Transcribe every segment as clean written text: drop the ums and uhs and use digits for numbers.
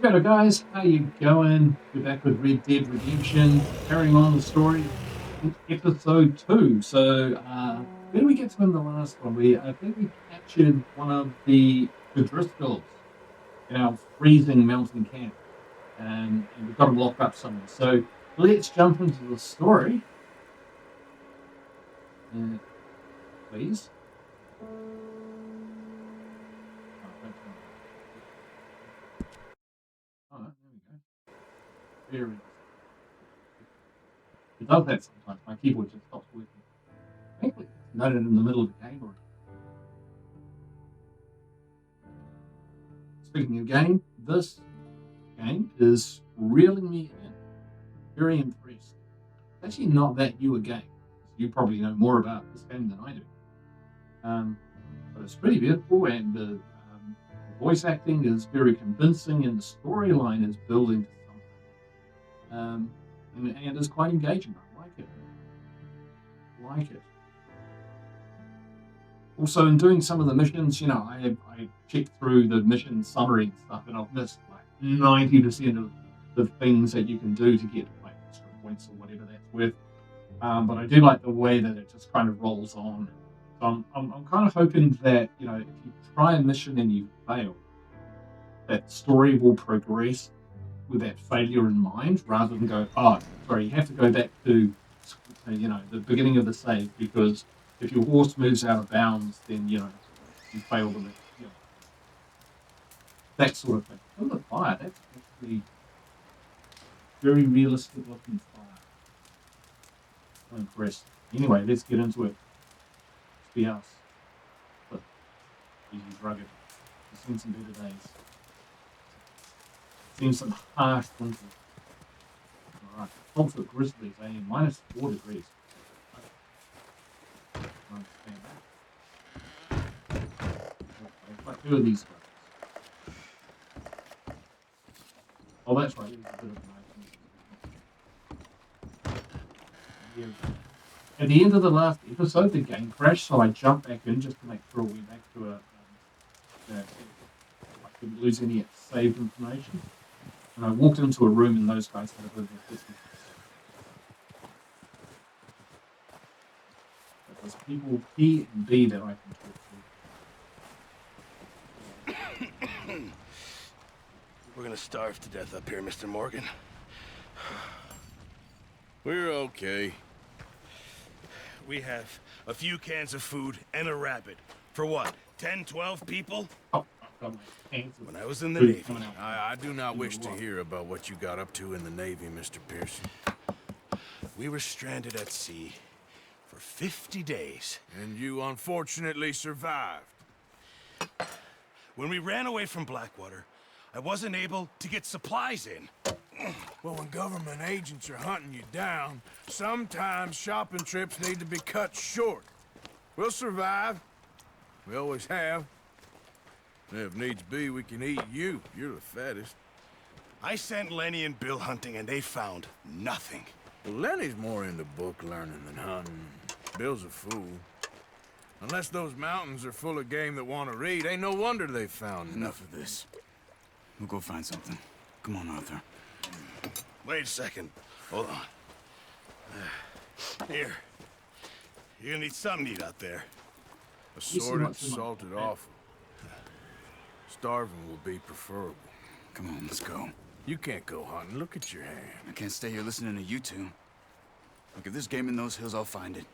Hello guys, how you going? We're back with Red Dead Redemption, carrying on the story in episode 2. Where did we get to in the last one? I think we captured one of the Driscolls in our freezing mountain camp, and we've got them locked up somewhere. So let's jump into the story, please. Oh, that's not Oh, there we go. Very nice. It does that sometimes. My keyboard just stops working. Thankfully, it's noted in the middle of the game already. Speaking of game, this game is reeling me in. Very impressed. It's actually not that new a game. You probably know more about this game than I do. But it's pretty beautiful, and the voice acting is very convincing, and the storyline is building to something. And it's quite engaging. I like it. Also, in doing some of the missions, I checked through the mission summary and stuff, and I've missed like 90% of the things that you can do to get like extra points or whatever that's worth. But I do like the way that it just kind of rolls on. So I'm kind of hoping that, if you try a mission and you fail, that story will progress with that failure in mind, rather than go, oh, sorry, you have to go back to, the beginning of the save, because if your horse moves out of bounds, then, you fail the mission. That sort of thing. Oh, the fire, that's actually very realistic looking fire. I'm impressed. Anyway, let's get into it. Let's be us. But easy rugged. We've seen some better days. Seen some harsh winters. Alright, Comfort Grizzlies, minus 4 degrees. Quite two of these guys. Oh, that's right. There's a bit of an At the end of the last episode, the game crashed, so I jumped back in just to make sure we went back to I couldn't lose any saved information. And I walked into a room, and those guys had a bit of a business. But there's people P and B that I can talk to. We're gonna starve to death up here, Mr. Morgan. We're okay. We have a few cans of food and a rabbit. For what, 10, 12 people? Oh, when I was in the Navy. I do not wish to hear about what you got up to in the Navy, Mr. Pearson. We were stranded at sea for 50 days. And you unfortunately survived. When we ran away from Blackwater, I wasn't able to get supplies in. Well, when government agents are hunting you down, sometimes shopping trips need to be cut short. We'll survive. We always have. And if needs be, we can eat you. You're the fattest. I sent Lenny and Bill hunting, and they found nothing. Well, Lenny's more into book learning than hunting. Bill's a fool. Unless those mountains are full of game that want to read, ain't no wonder they found Enough of this. We'll go find something. Come on, Arthur. Wait a second. Hold on. Here. You're gonna need something to eat out there. Assorted salted offal. Starving will be preferable. Come on, let's go. You can't go hunting. Look at your hand. I can't stay here listening to you two. Look, if there's game in those hills, I'll find it.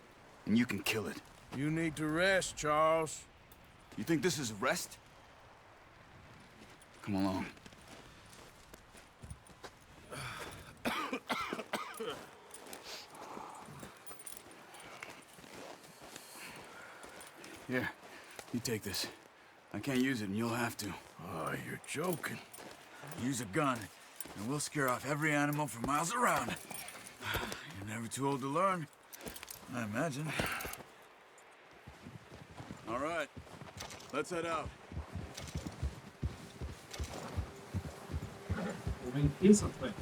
And you can kill it. You need to rest, Charles. You think this is rest? Come along. Here, you take this. I can't use it, and you'll have to. Oh, you're joking. Use a gun, and we'll scare off every animal for miles around. You're never too old to learn, I imagine. All right, let's head out. I mean, here's the thing.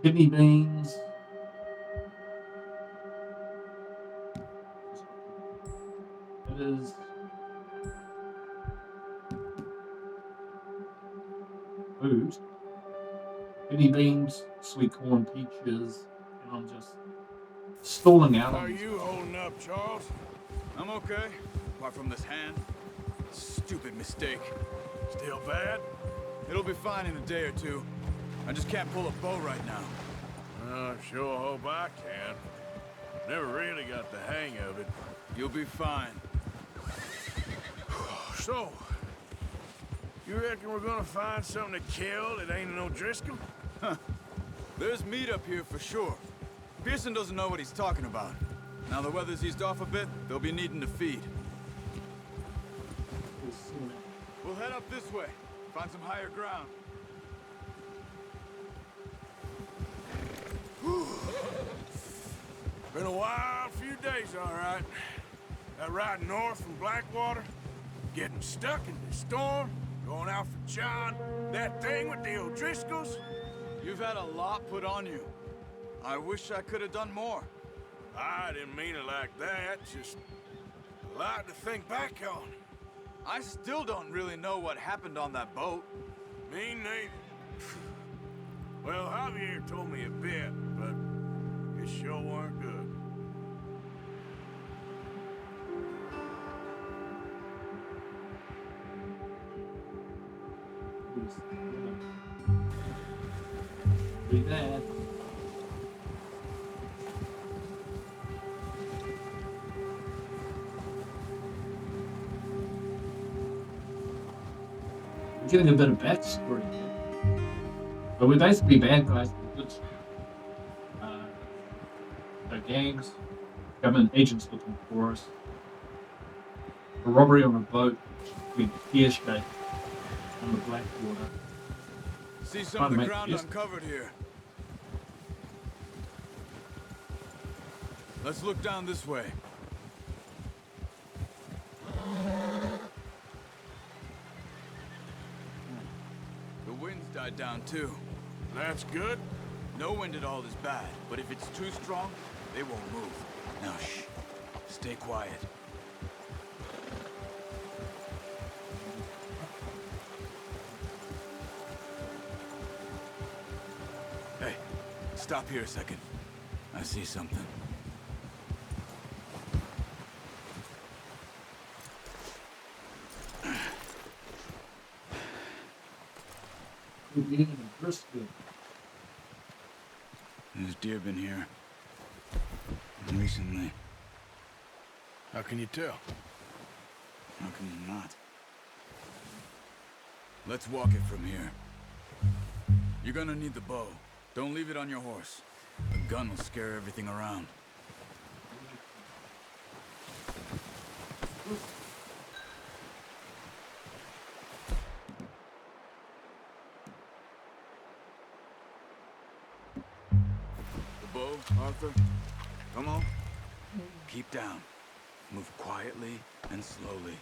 Kidney beans. It is food. Kidney beans, sweet corn, peaches, and I'm just stalling out How on are these. you holding up, Charles? I'm okay, apart from this hand. Stupid mistake. Still bad? It'll be fine in a day or two. I just can't pull a bow right now. Sure hope I can. Never really got the hang of it. You'll be fine. So, you reckon we're gonna find something to kill that ain't no Driscoll? There's meat up here for sure. Pearson doesn't know what he's talking about. Now the weather's eased off a bit, they'll be needing to feed. We'll head up this way, find some higher ground. Been a wild few days, all right. That ride north from Blackwater, getting stuck in the storm, going out for John, that thing with the O'Driscolls. You've had a lot put on you. I wish I could have done more. I didn't mean it like that, just a lot to think back on. I still don't really know what happened on that boat. Me neither. Well, Javier told me a bit, but it sure weren't good. Pretty bad. We're getting a bit of backstory here. But we're basically bad guys with good story. So gangs, government agents looking for us. A robbery on a boat, which we pear-shaped on the Blackwater. See some Trying of to the make ground this- uncovered here. Let's look down this way. The wind's died down too. That's good. No wind at all is bad, but if it's too strong, they won't move. Now shh. Stay quiet. Hey, stop here a second. I see something. We're getting a brisket. There's deer been here. Recently. How can you tell? How can you not? Let's walk it from here. You're gonna need the bow. Don't leave it on your horse. The gun will scare everything around. The bow, Arthur. Come on. Keep down. Move quietly and slowly.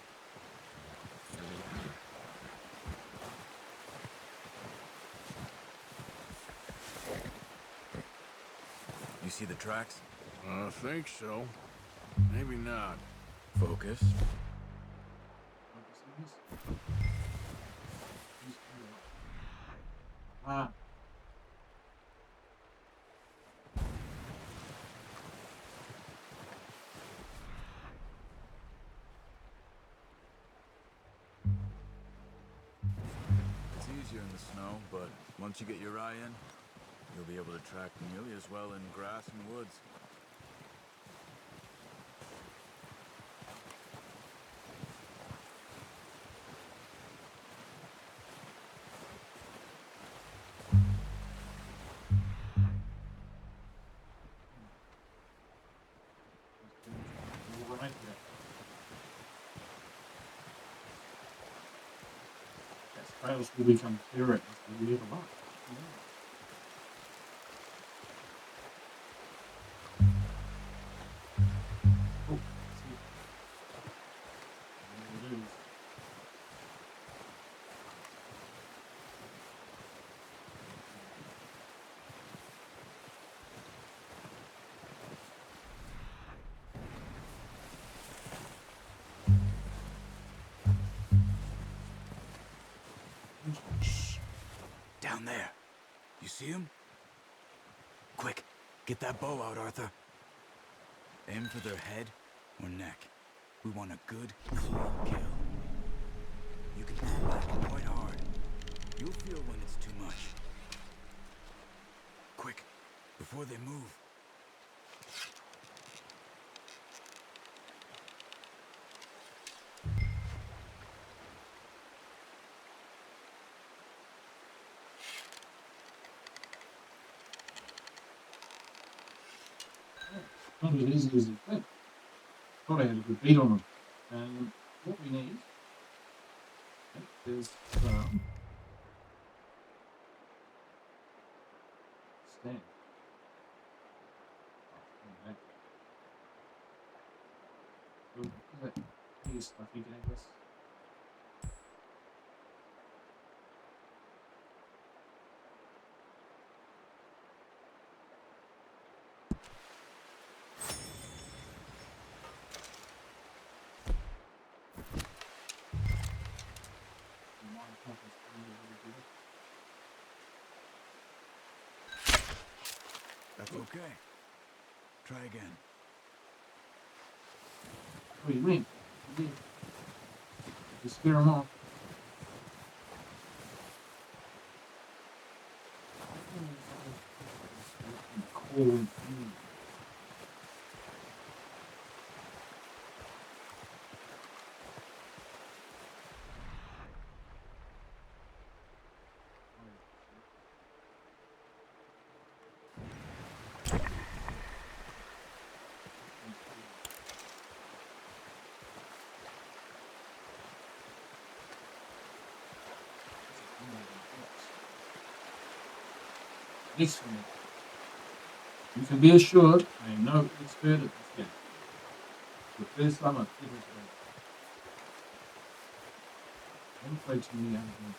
You see the tracks? I think so. Maybe not. Focus. Ah. It's easier in the snow, but once you get your eye in, you'll be able to track nearly as well in grass and woods. Right there. Yes, trails will become clearer as we leave along. Oh, see. There it is. down there. You see him? Quick, get that bow out, Arthur. Aim for their head or neck. We want a good, clean kill. You can pull back quite hard. You'll feel when it's too much. Quick, before they move. Not as easy as you think. Thought I had a good beat on them. What we need is stand. What is that new stuff you gave us? That's okay. Try again. What do you mean? Just scare them off. Cold. Listen, you can be assured I am no expert at this game. The first time I've ever played. I haven't played too many other games.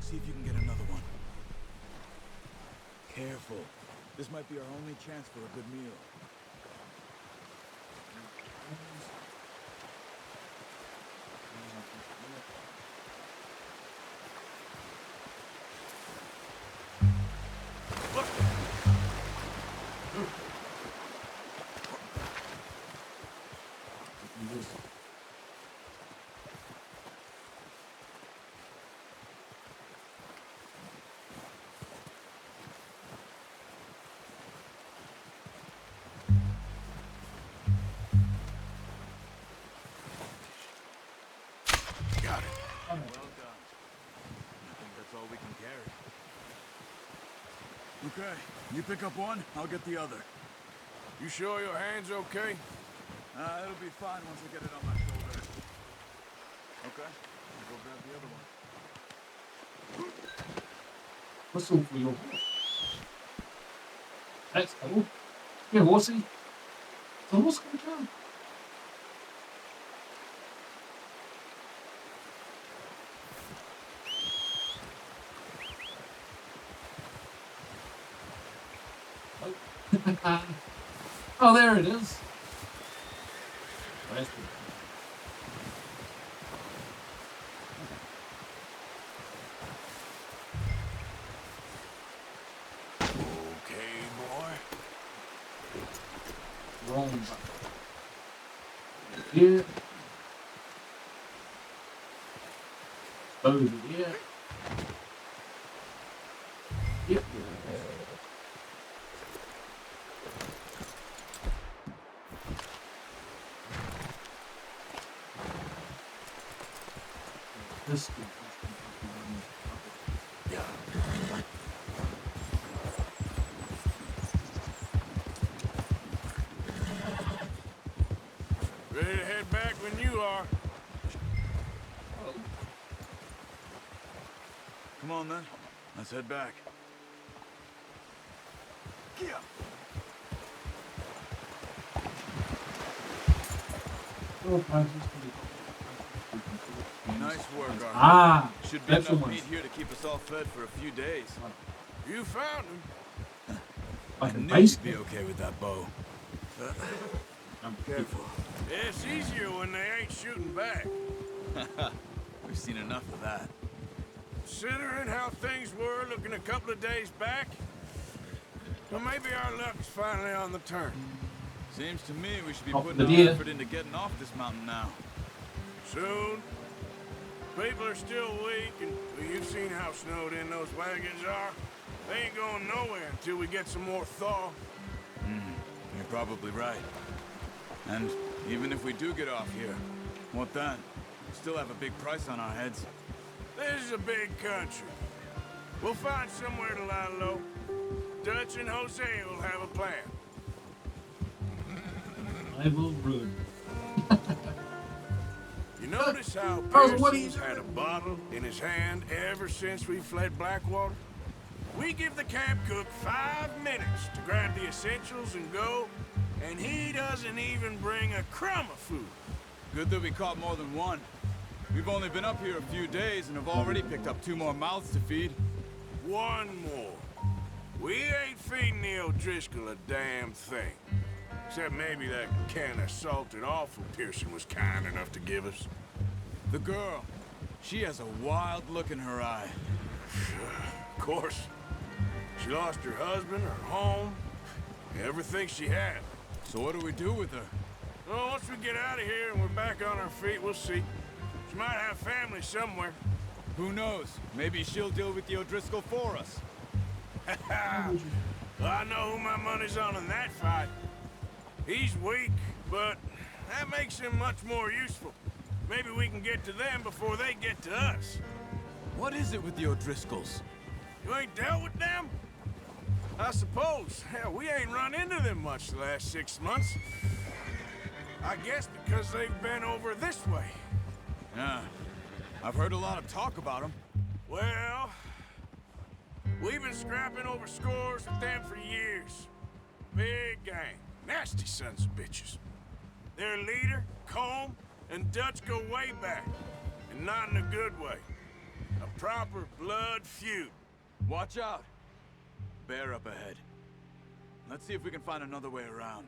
See if you can get another one. Careful. This might be our only chance for a good meal. Got it. Well done. I think that's all we can carry. Okay, you pick up one, I'll get the other. You sure your hand's okay? It'll be fine once I get it on my shoulder. Okay, I'll go grab the other one. Whistle for your horse. That's cool. Yeah, horsey. The horse gonna come. Oh, there it is. That's good. Okay, boy. Wrong button. Here. Over here. Yep. This Yeah. Ready to head back when you are. Come on then, let's head back. Yeah. Nice work, Arthur. Ah, Should be that's the enough ones. meat here to keep us all fed for a few days. You found him. Like I a knew base. you'd be okay with that bow. Careful. It's easier when they ain't shooting back. We've seen enough of that. Considering how things were looking a couple of days back, well, maybe our luck's finally on the turn. Seems to me we should be Off putting the our deer. effort into getting off this mountain now. Soon. People are still weak, and well, you've seen how snowed in those wagons are. They ain't going nowhere until we get some more thaw. You're probably right. And even if we do get off here, what then? We still have a big price on our heads. This is a big country. We'll find somewhere to lie low. Dutch and Jose will have a plan. I will ruin. You notice how Carson, what are you Pearson's had a bottle in his hand ever since we fled Blackwater? We give the camp cook 5 minutes to grab the essentials and go, and he doesn't even bring a crumb of food. Good that we caught more than one. We've only been up here a few days and have already picked up 2 more mouths to feed. One more. We ain't feeding the O'Driscoll a damn thing. Except maybe that can of salted offal Pearson was kind enough to give us. The girl, she has a wild look in her eye. Of course. She lost her husband, her home, everything she had. So what do we do with her? Well, once we get out of here and we're back on our feet, we'll see. She might have family somewhere. Who knows? Maybe she'll deal with the O'Driscoll for us. Well, I know who my money's on in that fight. He's weak, but that makes him much more useful. Maybe we can get to them before they get to us. What is it with the O'Driscolls? You ain't dealt with them? I suppose. Hell, we ain't run into them much the last 6 months. I guess because they've been over this way. Yeah, I've heard a lot of talk about them. Well, we've been scrapping over scores with them for years. Big gang. Nasty sons of bitches. Their leader, Combe, and Dutch go way back. And not in a good way. A proper blood feud. Watch out. Bear up ahead. Let's see if we can find another way around.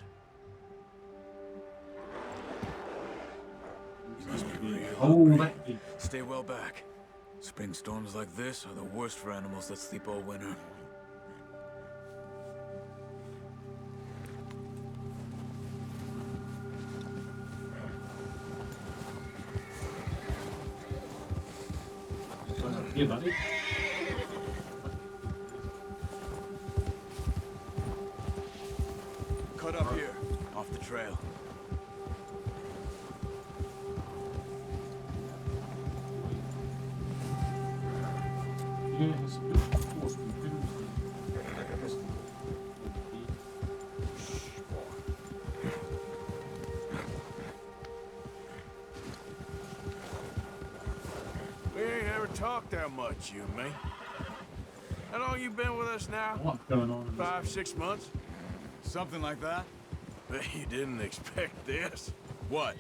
Oh, that big. Stay well back. Spring storms like this are the worst for animals that sleep all winter. Here, buddy. Cut up here, off the trail. Yes, of course we do. We ain't ever talked that much, you and me. How long you been with us now? What's going on? In this 5, 6 months? Something like that? Bet you didn't expect this. What?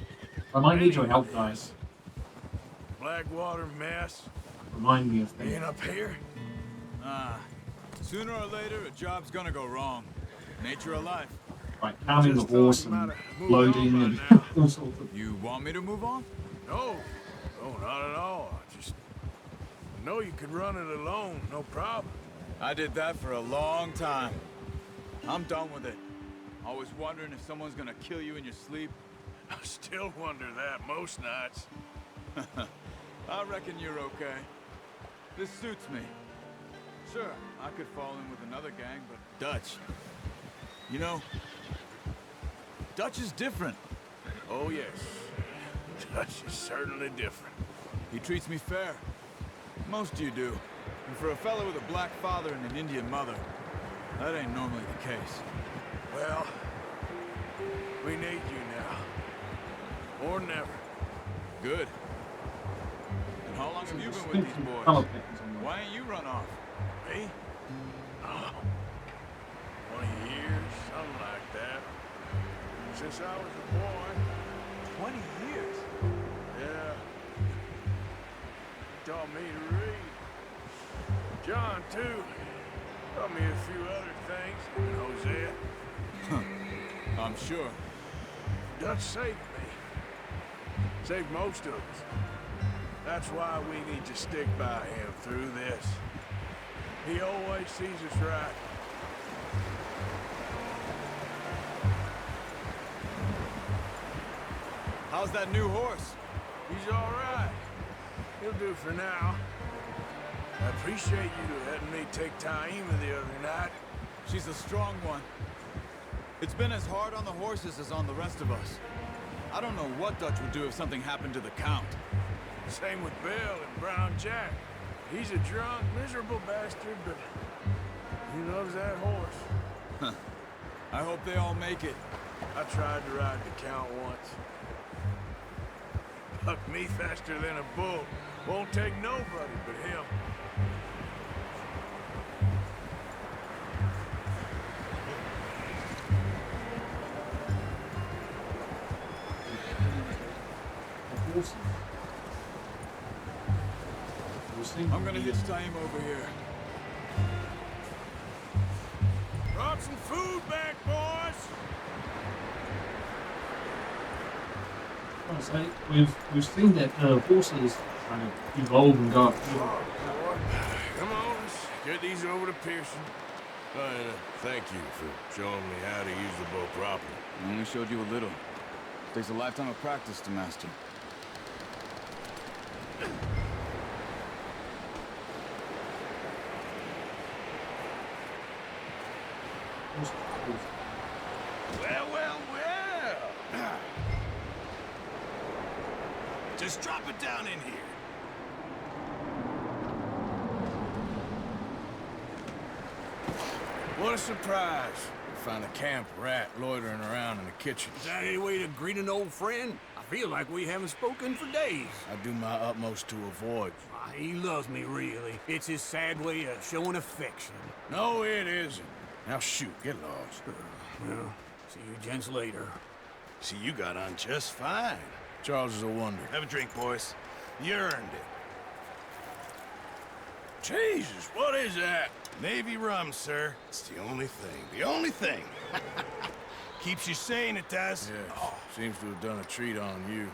I might need your help, guys. Blackwater mess. Remind me of Being things. up here? Sooner or later, a job's gonna go wrong. Nature of life. Like calming the Just horse thought you and might have moved loading on and by now. all sorts of. You want me to move on? No. No, not at all. I know you could run it alone, no problem. I did that for a long time. I'm done with it. Always wondering if someone's gonna kill you in your sleep. I still wonder that most nights. I reckon you're okay. This suits me. Sure, I could fall in with another gang, but Dutch. You know, Dutch is different. Oh, yes. Dutch is certainly different. He treats me fair. Most of you do. And for a fellow with a black father and an Indian mother, that ain't normally the case. Well, we need you now. Or never. Good. And how long have you been with these boys? Color patterns on the- Why ain't you run off? Me? Oh, 20 years, something like that. Since I was a boy. 20 years? Yeah. taught me to read. John, too. Taught me a few other things. And Hosea. I'm sure. Dutch saved me. Saved most of us. That's why we need to stick by him through this. He always sees us right. How's that new horse? He's all right. He'll do for now. I appreciate you letting me take Taima the other night. She's a strong one. It's been as hard on the horses as on the rest of us. I don't know what Dutch would do if something happened to the Count. Same with Bill and Brown Jack. He's a drunk, miserable bastard, but he loves that horse. I hope they all make it. I tried to ride the Count once. Bucked me faster than a bull. Won't take nobody but him. I'm gonna hitch Taima over here. Brought some food back, boys! I was say, we've seen that horses kind of evolve and go up. Come on, let's get these over to Pearson. Thank you for showing me how to use the bow properly. I only showed you a little. Takes a lifetime of practice to master. Well. Just drop it down in here. What a surprise. Found a camp rat loitering around in the kitchen. Is that any way to greet an old friend? I feel like we haven't spoken for days. I do my utmost to avoid. He loves me, really. It's his sad way of showing affection. No, it isn't. Now shoot, get lost. Well, see you gents later. See, you got on just fine. Charles is a wonder. Have a drink, boys. You earned it. Jesus, what is that? Navy rum, sir. It's the only thing. The only thing. Keeps you sane, it does. Yeah, seems to have done a treat on you.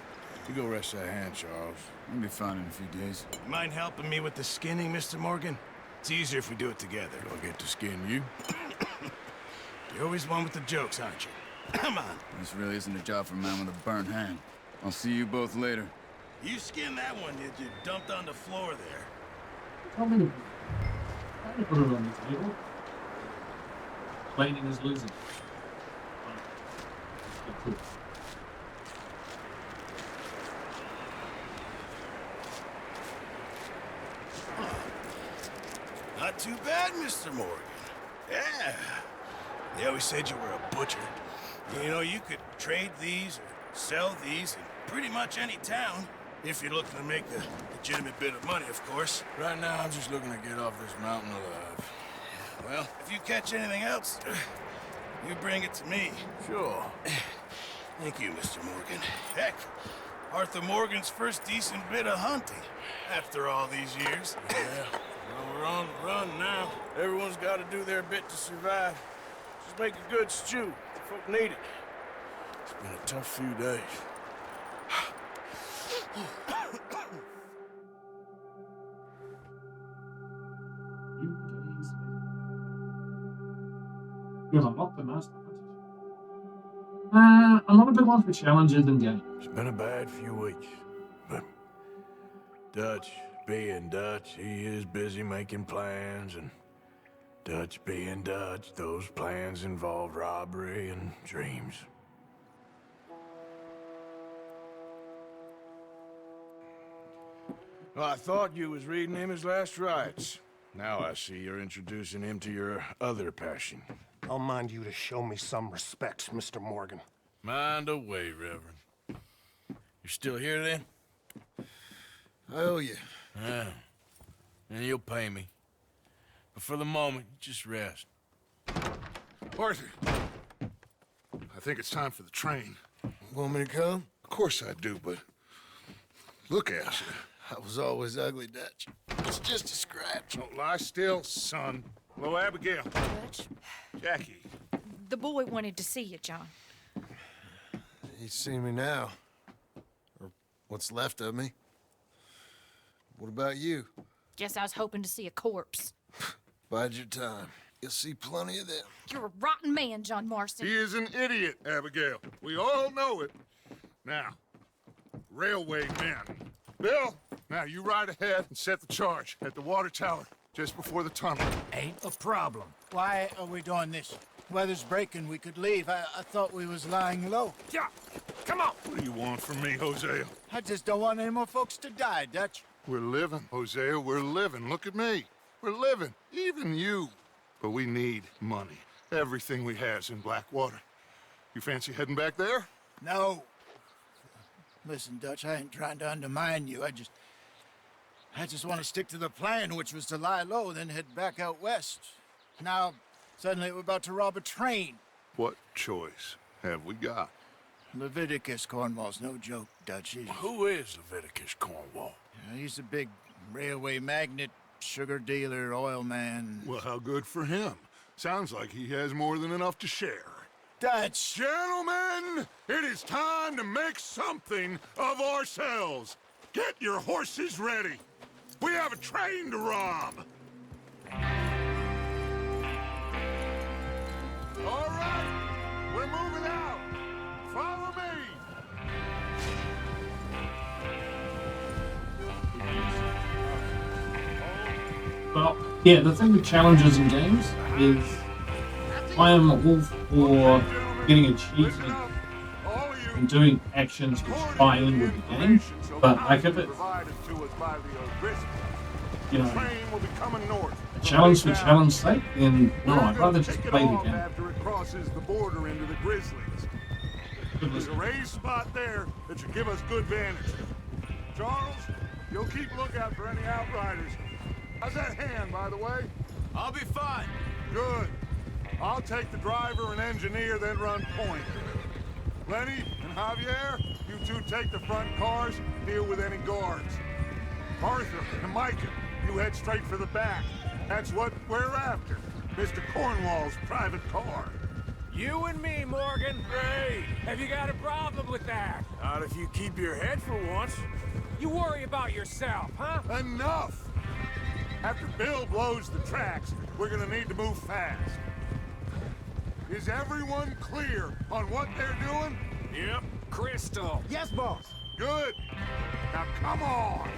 You go rest that hand, Charles. I'll be fine in a few days. You mind helping me with the skinning, Mr. Morgan? It's easier if we do it together. Do I get to skin you? You're always one with the jokes, aren't you? Come on. This really isn't a job for a man with a burnt hand. I'll see you both later. You skinned that one, did you? Dumped on the floor there. Tell me to put it on the table. Cleaning is losing. Not too bad, Mr. Morgan. Yeah. They always said you were a butcher. You know, you could trade these or sell these in pretty much any town. If you're looking to make a legitimate bit of money, of course. Right now, I'm just looking to get off this mountain alive. Well, if you catch anything else, you bring it to me. Sure. Thank you, Mr. Morgan. Heck, Arthur Morgan's first decent bit of hunting after all these years. Yeah, well, we're on the run now. Everyone's got to do their bit to survive. Just make a good stew. Folk need it. It's been a tough few days. Because I'm not the master. I'm not a big one for challenges and games. It's been a bad few weeks, but Dutch being Dutch, he is busy making plans, and Dutch being Dutch, those plans involve robbery and dreams. Well, I thought you was reading him his last rites. Now I see you're introducing him to your other passion. I'll mind you to show me some respect, Mr. Morgan. Mind away, Reverend. You're still here, then? I owe you. Yeah. And you'll pay me. But for the moment, just rest. Arthur, I think it's time for the train. Want me to come? Of course I do, but look at you. I was always ugly, Dutch. It's just a scratch. Don't lie still, son. Hello, Abigail. Dutch, Jackie. the boy wanted to see you, John. He's seen me now. Or what's left of me. What about you? Guess I was hoping to see a corpse. Bide your time. You'll see plenty of them. You're a rotten man, John Marston. He is an idiot, Abigail. We all know it. Now, railway men. Bill, now you ride ahead and set the charge at the water tower just before the tunnel. Ain't a problem. Why are we doing this? Weather's breaking. We could leave. I thought we was lying low. Yeah, come on. What do you want from me, Hosea? I just don't want any more folks to die, Dutch. We're living, Hosea. We're living. Look at me. We're living. Even you. But we need money. Everything we has in Blackwater. You fancy heading back there? No. Listen, Dutch, I ain't trying to undermine you. I just want to stick to the plan, which was to lie low, then head back out west. Now, suddenly we're about to rob a train. What choice have we got? Leviticus Cornwall's no joke, Dutch. Who is Leviticus Cornwall? He's a big railway magnate, sugar dealer, oil man. Well, how good for him. Sounds like he has more than enough to share. Dutch! Gentlemen, it is time to make something of ourselves. Get your horses ready. We have a train to rob. All right, we're moving out. Follow me. Well, yeah, the thing with challenges in games is I am all for getting achievement and doing actions which tie in with the game, but like if it's, you know, a challenge for challenge's sake, then no, I'd rather just play the game. After it crosses the border into the Grizzlies. There's a raised spot there that should give us good vantage. Charles, you'll keep lookout for any outriders. How's that hand, by the way? I'll be fine. Good. I'll take the driver and engineer, then run point. Lenny and Javier, you two take the front cars, deal with any guards. Arthur and Micah, you head straight for the back. That's what we're after. Mr. Cornwall's private car. You and me, Morgan. Great. Have you got a problem with that? Not if you keep your head for once. You worry about yourself, huh? Enough! After Bill blows the tracks, we're gonna need to move fast. Is everyone clear on what they're doing? Yep. Crystal. Yes, boss. Good. Now come on.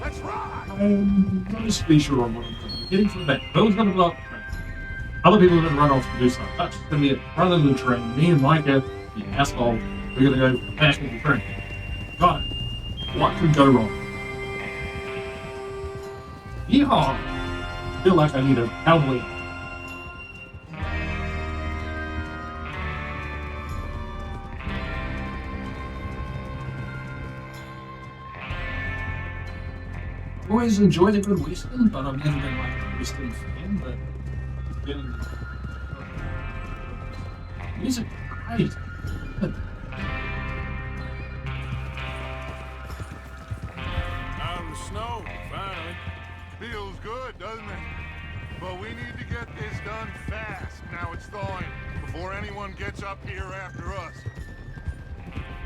Let's ride. I'm not just be sure on what I'm doing. Getting to the back. Bill's gonna block the train. Other people are gonna run off to do something. That's gonna be at the front of the train. Me and Micah, the asshole, we're gonna go to the back of the train. Got it. What could go wrong? Yeehaw! I feel like I need a cowboy. Always enjoyed a good western, but I've never been like a western fan. But getting music, great. Out of the snow, finally. Feels good, doesn't it? But we need to get this done fast. Now it's thawing, before anyone gets up here after us.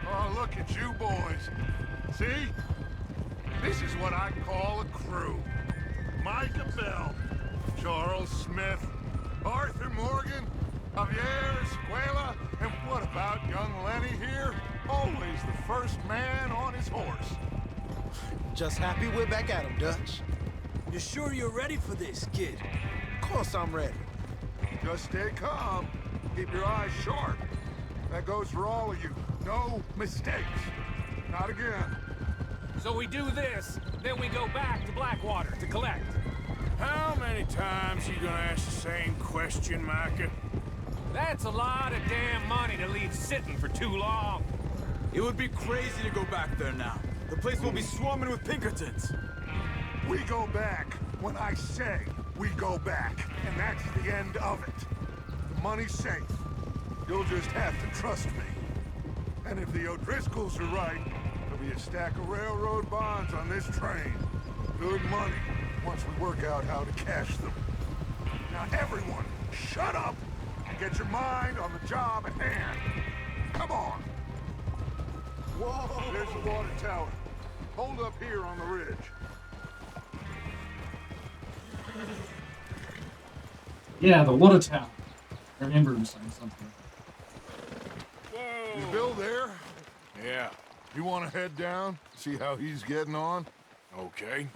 Oh, look at you boys. See? This is what I call a crew. Micah Bell, Charles Smith, Arthur Morgan, Javier Escuela, and what about young Lenny here? Always the first man on his horse. Just happy we're back at him, Dutch. You sure you're ready for this, kid? Of course I'm ready. Just stay calm. Keep your eyes sharp. That goes for all of you. No mistakes. Not again. So we do this, then we go back to Blackwater to collect. How many times you gonna ask the same question, Micah? That's a lot of damn money to leave sitting for too long. It would be crazy to go back there now. The place will be swarming with Pinkertons. We go back when I say we go back, and that's the end of it. The money's safe. You'll just have to trust me. And if the O'Driscolls are right, There'll be a stack of railroad bonds on this train. Good money, once we work out how to cash them. Now everyone, shut up and get your mind on the job at hand. Come on. Whoa! There's the water tower. Hold up here on the ridge. Yeah, the water tower. I remember him saying something. Is Bill there? Yeah. You want to head down, see how he's getting on? Okay.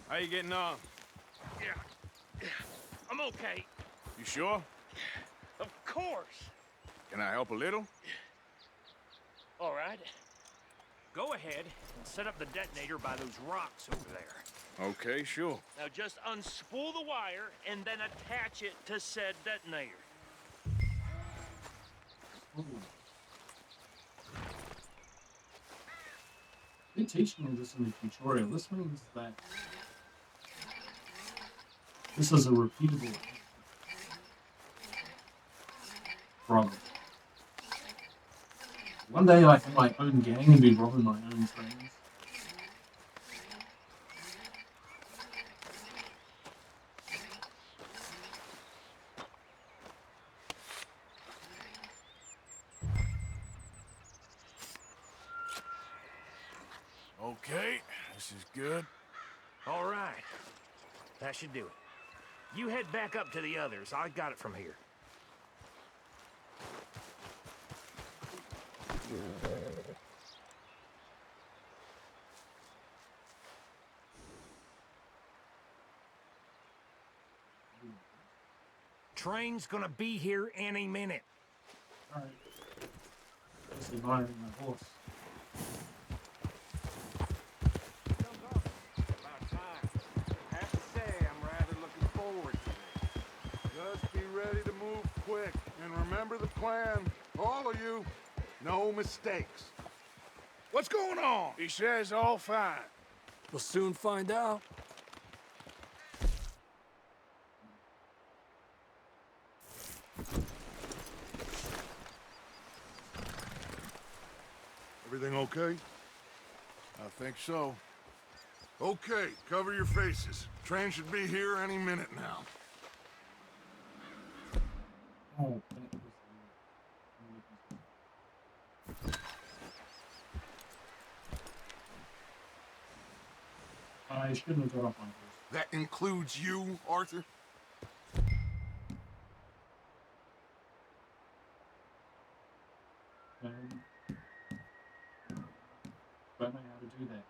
How you getting on? Yeah, I'm okay. You sure? Of course. Can I help a little? All right. Go ahead and set up the detonator by those rocks over there. Okay, sure. Now just unspool the wire and then attach it to said detonator. They're teaching me this in the tutorial. This means that this is a repeatable problem. One day I can my own gang and be robbing my own trains. Okay, this is good. All right. That should do it. You head back up to the others. I got it from here. Train's gonna be here any minute. Alright. Just admiring my horse. About time. I have to say, I'm rather looking forward to this. Just be ready to move quick. And remember the plan. All of you, no mistakes. What's going on? He says all fine. We'll soon find out. Everything okay? I think so. Okay, cover your faces. Train should be here any minute now. Oh, I shouldn't have got off my horse. That includes you, Arthur? Don't know how to do that.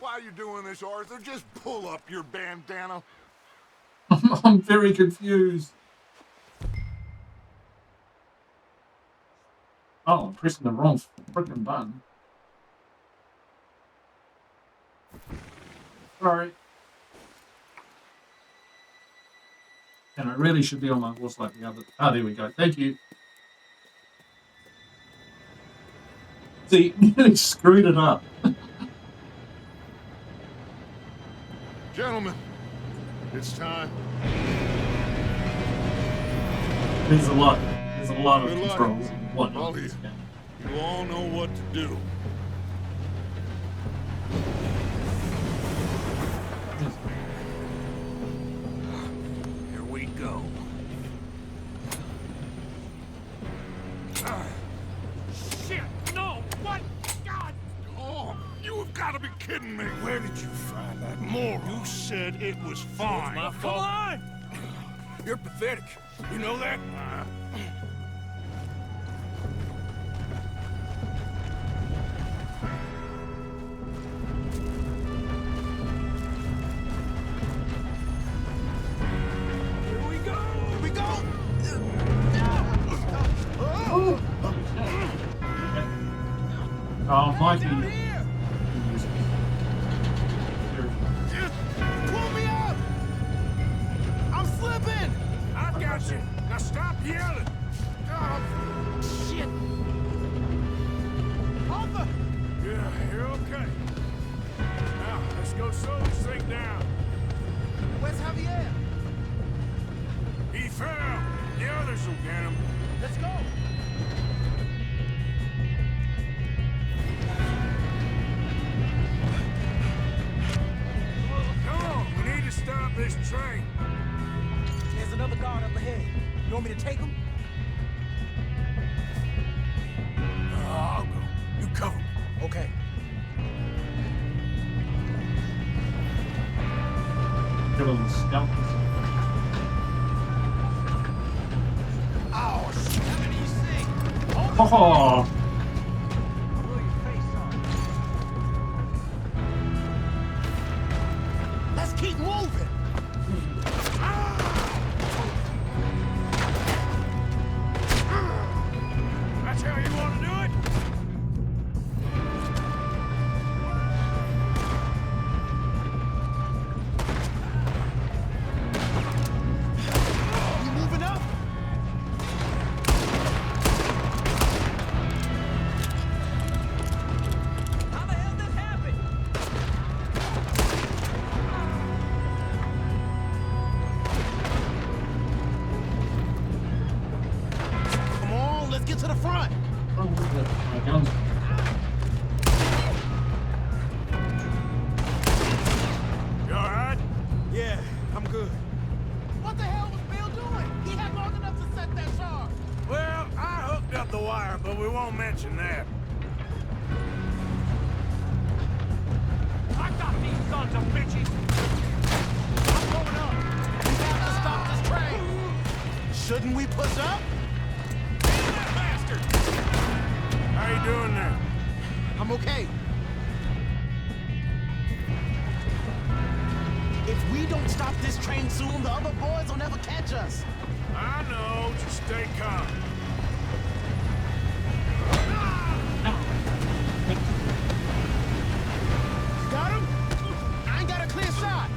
Why are you doing this, Arthur? Just pull up your bandana. I'm very confused. Oh, I'm pressing the wrong freaking button. Sorry. And I really should be on my horse like the other. Ah, there we go. Thank you. See, nearly screwed it up. Gentlemen, it's time. There's a lot. There's a lot of Good luck. controls and All whatnot. of you. You all know what to do. Here we go. Shit! No! What? God! Oh, you have got to be kidding me. Where did you find that moron? You said it was fine. My Come fault. on! You're pathetic. You know that? Might be. Down here! Just pull me up! I'm slipping! I've got you. Now stop yelling. Oh, shit. Arthur! Yeah, you're okay. Now, let's go slow this thing down. Where's Javier? He fell. The others will get him. Let's go. Come on, we need to stop this train. There's another guard up ahead. You want me to take him? I'll go. You cover me. Okay. Get a little scout. Oh, shit. How many you see? Oh, Let's keep moving. That's how you want to do it? We moving up? How the hell this happen? Come on, let's get to the front. my guns. You all right? Yeah, I'm good. What the hell was Bill doing? He had long enough to set that charge. Well, I hooked up the wire, but we won't mention that. I got these sons of bitches. I'm going up. We have to stop this train. Shouldn't we push up? That bastard! How you doing there? I'm okay. If we don't stop this train soon, the other boys will never catch us. I know, just stay calm. You got him? I ain't got a clear shot.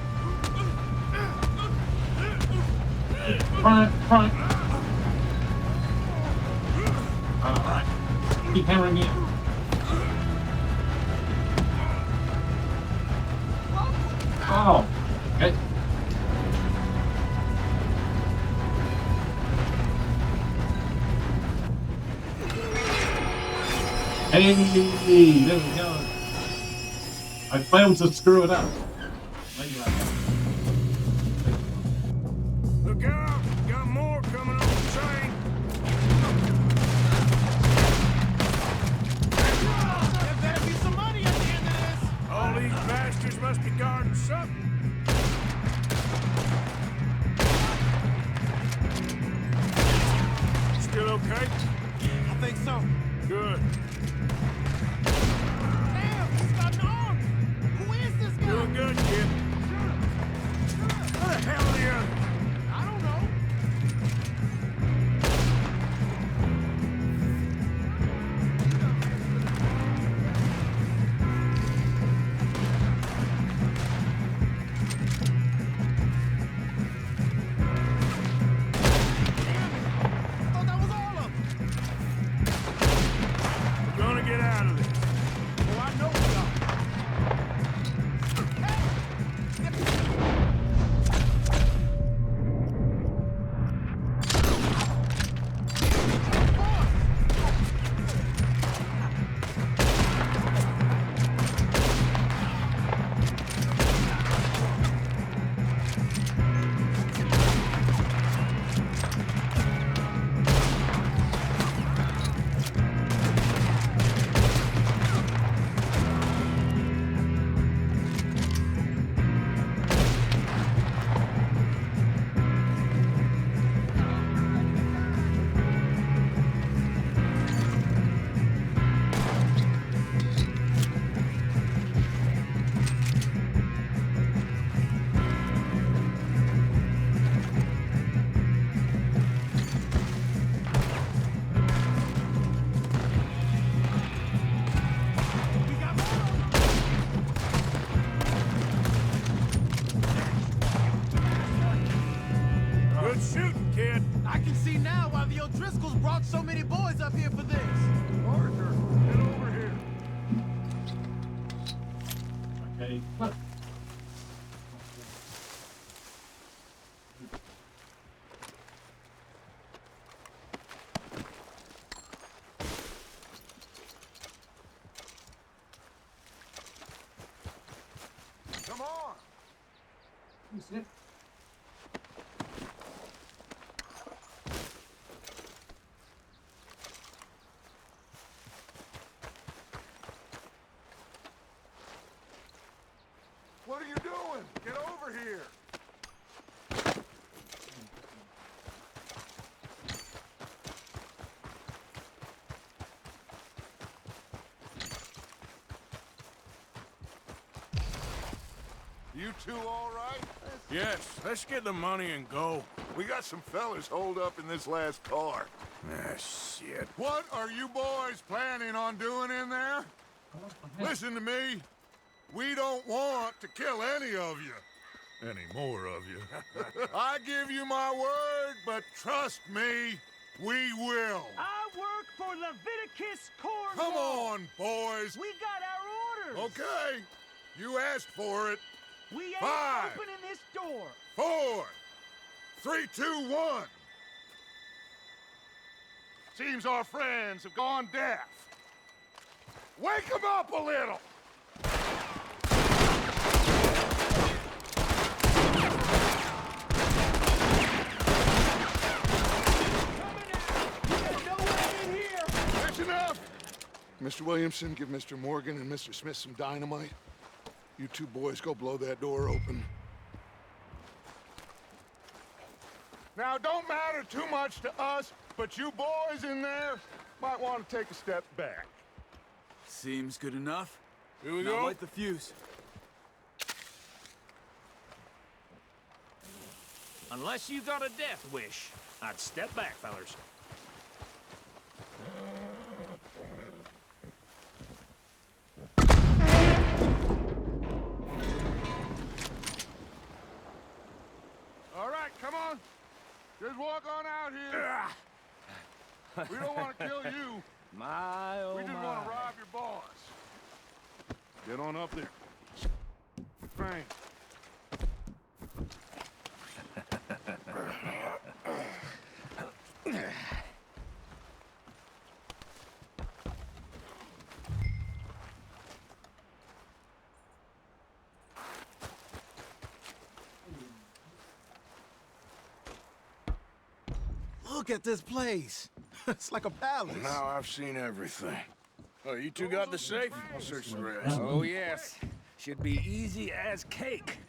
Front. Alright. Keep hammering in. Oh. Okay. Hey, there we go. I failed to screw it up. Maybe I can. Look out! Got more coming on the train. There better be some money at the end of this. All these bastards must be guarding something. Still okay? I think so. Good. Damn, he's got an arm. Who is this guy? Doing good, kid. brought so many boys up here for this. Arthur, get over here. Okay. What? Come on. Who's it? What are you doing? Get over here. You two all right? Yes, let's get the money and go. We got some fellas holed up in this last car. Ah, shit. What are you boys planning on doing in there? Listen to me. We don't want to kill any of you. Any more of you. I give you my word, but trust me, we will. I work for Leviticus Corps. Come on, boys. We got our orders. Okay. You asked for it. We ain't 5, opening this door. 4, 3, 2, 1. Seems our friends have gone deaf. Wake them up a little. That's enough! Mr. Williamson, give Mr. Morgan and Mr. Smith some dynamite. You two boys go blow that door open. Now, don't matter too much to us, but you boys in there might want to take a step back. Seems good enough. Here we Now go. light the fuse. Unless you got a death wish, I'd step back, fellers. All right, come on. Just walk on out here. We don't want to kill you. My, oh We just want to rob your boss. Get on up there. Frank. Look at this place. It's like a palace. Now I've seen everything. Oh, you two got the safe? I'll search the rest. Oh, yes. Should be easy as cake.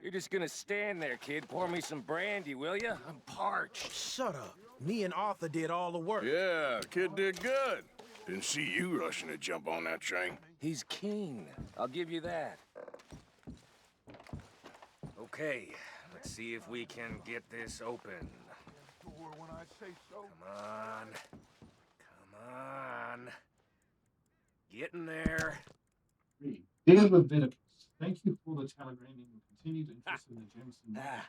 You're just gonna stand there, kid. Pour me some brandy, will ya? I'm parched. Shut up. Me and Arthur did all the work. Yeah, kid did good. Didn't see you rushing to jump on that train. He's keen. I'll give you that. Okay, let's see if we can get this open. When I say so. Come on. Come on. Get in there. Dear Leviticus, thank you for the telegramming and continued interest in the Jameson. Ah,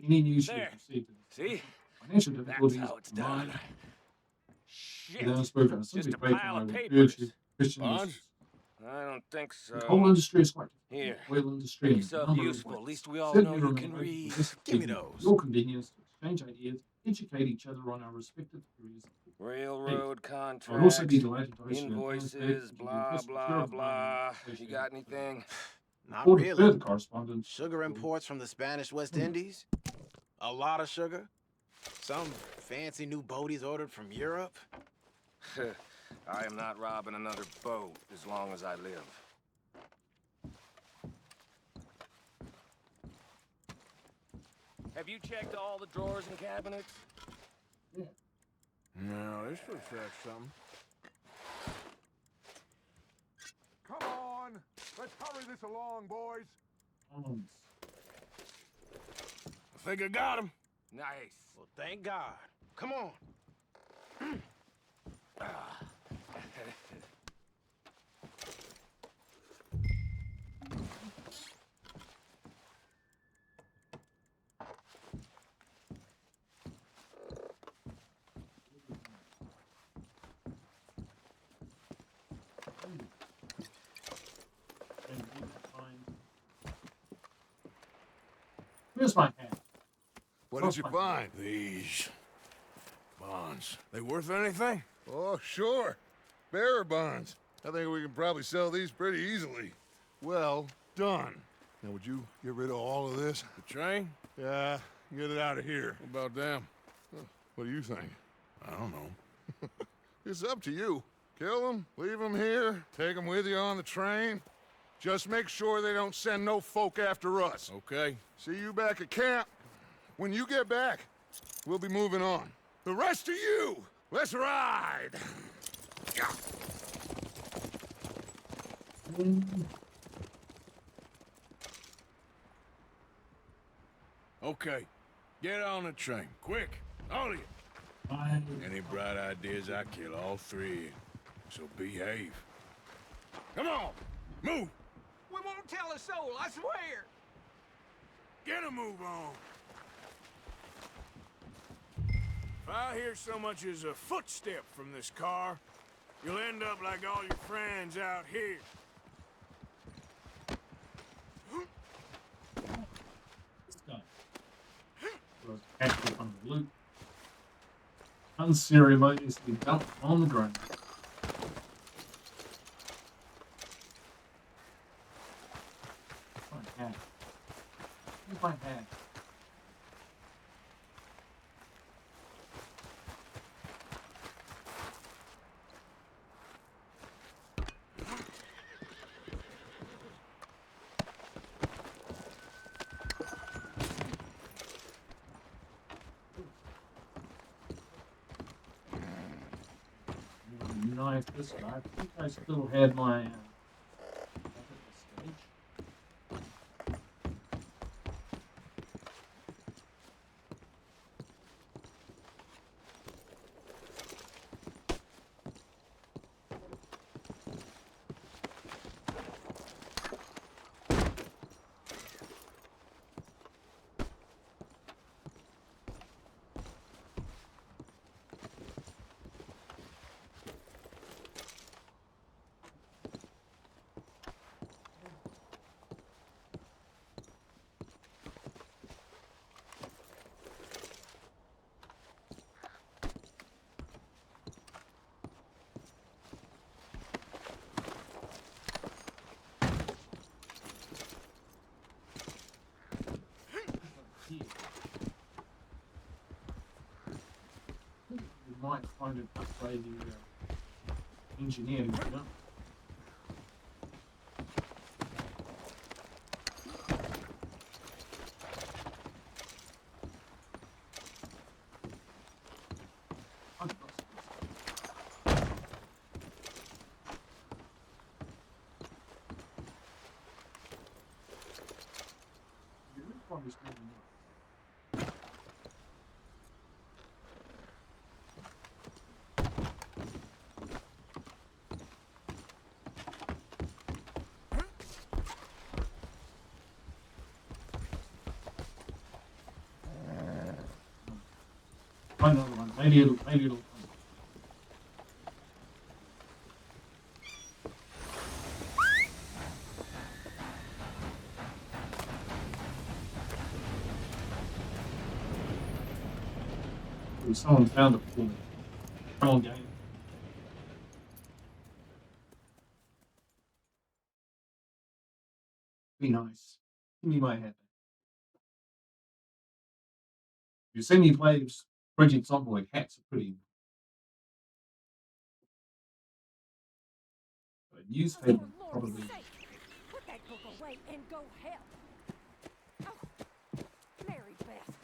Any news you there. have received? see? Financial That's difficulties. how it's done. You know, Shit. spoke on Just simply a grateful pile of I would papers. urge you, Christian Bonds? users. I don't think so. The coal industry is quite different. Here. The oil industry Make and yourself number of useful. ways. At least we all Certainly know you remain can open to read. this Give me evening those. for your convenience to exchange ideas, educate each other on our respective careers. Railroad I would also be contracts, delighted to host you in invoices, Thursday to blah, discuss blah, material blah. findings You got anything? Not For the really. further correspondence, Sugar imports from the Spanish West Indies. A lot of sugar. Some fancy new boaties ordered from Europe. I am not robbing another boat as long as I live. Have you checked all the drawers and cabinets? No, this looks like something. Come on. Let's hurry this along, boys. I think I got him. Nice. Well, thank God. Come on. Where's my hat? What did you find? These bonds. They worth anything? Oh, sure. Bearer bonds. I think we can probably sell these pretty easily. Well done. Now, would you get rid of all of this? The train? Yeah, get it out of here. What about them? What do you think? I don't know. It's up to you. Kill them, leave them here, take them with you on the train. Just make sure they don't send no folk after us. Okay. See you back at camp. When you get back, we'll be moving on. The rest of you, let's ride! Okay. Get on the train. Quick. All of you. Any bright ideas, I kill all three. So behave. Come on! Move! We won't tell a soul, I swear. Get a move on! If I hear so much as a footstep from this car, you'll end up like all your friends out here. This guy was actually on the loot. Unceremoniously dumped on the ground. My hat. Where's my hat? Nice this guy. I think I still had my stage. You might find it upgrade the engineer, you know. Find another one. Maybe it'll come. Ooh, someone found it for me. Come on, game. Be nice. Give me my hat. You see me play Project Zomboid, hats are pretty. A newspaper probably. Put that book away and go help. Oh, Mary Beth.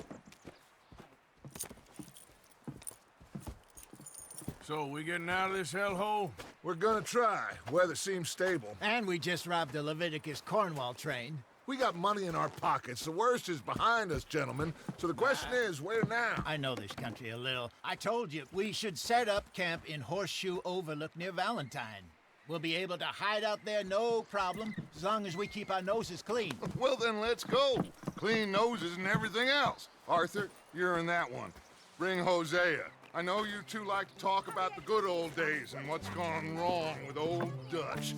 So, we getting out of this hellhole? We're gonna try. Weather seems stable. And we just robbed the Leviticus Cornwall train. We got money in our pockets. The worst is behind us, gentlemen. So the question is, where now? I know this country a little. I told you, we should set up camp in Horseshoe Overlook near Valentine. We'll be able to hide out there, no problem, as long as we keep our noses clean. Well, then let's go. Clean noses and everything else. Arthur, you're in that one. Bring Hosea. I know you two like to talk about the good old days and what's gone wrong with old Dutch.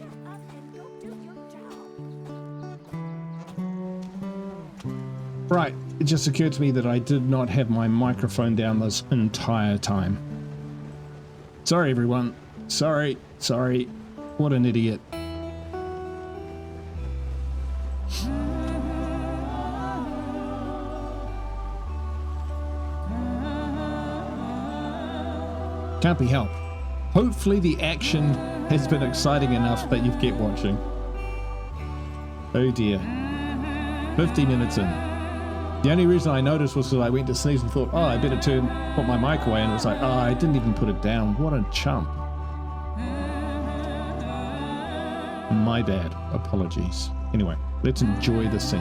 Right. It just occurred to me that I did not have my microphone down this entire time. Sorry, everyone. Sorry. What an idiot. Can't be helped. Hopefully the action has been exciting enough that you've kept watching. Oh dear. 50 minutes in. The only reason I noticed was because I went to sneeze and thought, oh, I better put my mic away, and it was like, oh, I didn't even put it down. What a chump. My bad. Apologies. Anyway, let's enjoy the scene.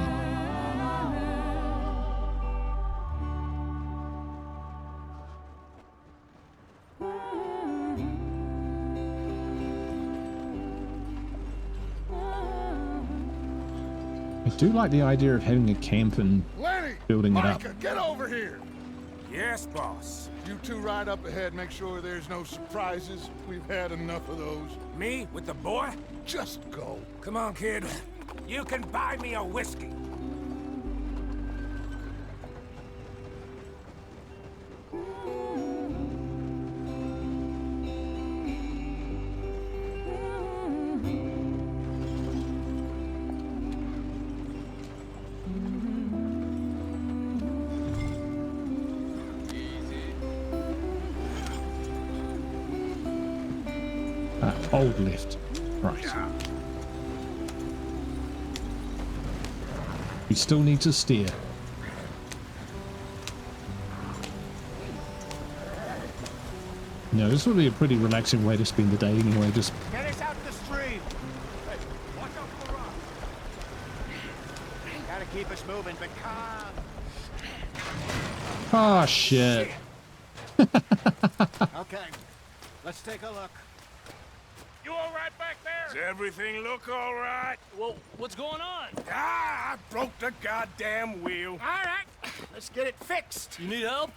I do like the idea of having a camp and building it up. Micah, get over here! Yes, boss. You two ride up ahead, make sure there's no surprises. We've had enough of those. Me with the boy? Just go. Come on, kid. You can buy me a whiskey. Hold left. Right. We still need to steer. No, this would be a pretty relaxing way to spend the day anyway. Just Get us out the stream. Hey, watch out for the rock. Gotta keep us moving, but calm. oh shit. Okay, let's take a look. You all right back there? Does everything look all right? Well, what's going on? Ah, I broke the goddamn wheel. All right, let's get it fixed. You need help?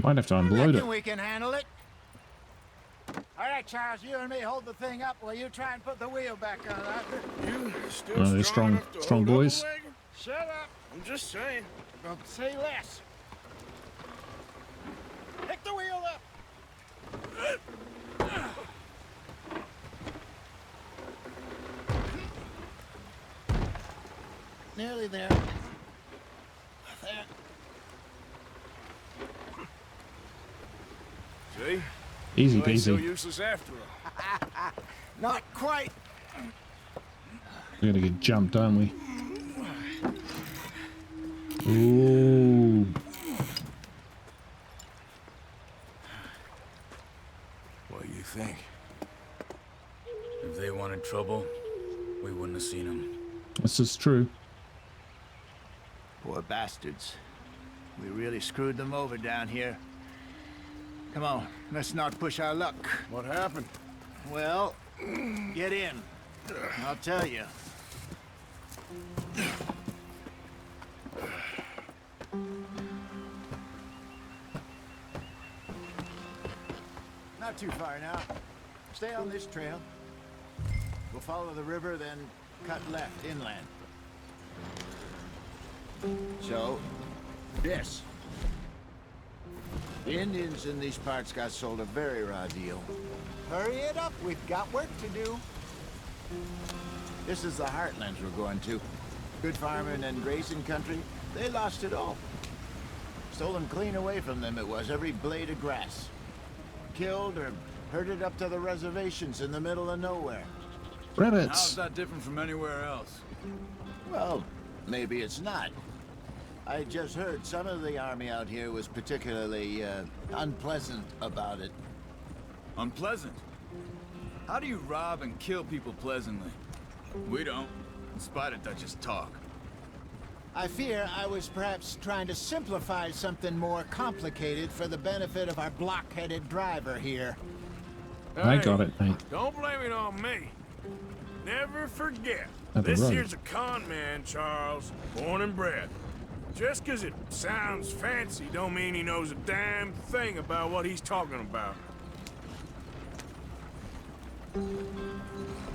Might have to I unload reckon it. we can handle it. All right, Charles, you and me hold the thing up while you try and put the wheel back on, Arthur. You still Oh, they're strong enough to strong hold up a boys. wagon? Shut up. I'm just saying. Don't say less. Pick the wheel up. Nearly there. There. See? Easy You ain't so peasy. useless after all. Not quite. We're gonna get jumped, aren't we? Ooh. What do you think? If they wanted trouble, we wouldn't have seen them. This is true. Poor bastards. We really screwed them over down here. Come on, let's not push our luck. What happened? Well, get in. I'll tell you. Not too far now. Stay on this trail. We'll follow the river, then cut left inland. So, this. The Indians in these parts got sold a very raw deal. Hurry it up, we've got work to do. This is the heartlands we're going to. Good farming and grazing country, they lost it all. Stolen clean away from them it was, every blade of grass. Killed or herded up to the reservations in the middle of nowhere. Rabbits. How's that different from anywhere else? Well, maybe it's not. I just heard some of the army out here was particularly unpleasant about it. Unpleasant? How do you rob and kill people pleasantly? We don't, in spite of Dutch's talk. I fear I was perhaps trying to simplify something more complicated for the benefit of our block-headed driver here. I got it, mate. Don't blame it on me. Never forget, At the this road. here's a con man, Charles, born and bred. Just 'cause it sounds fancy don't mean he knows a damn thing about what he's talking about.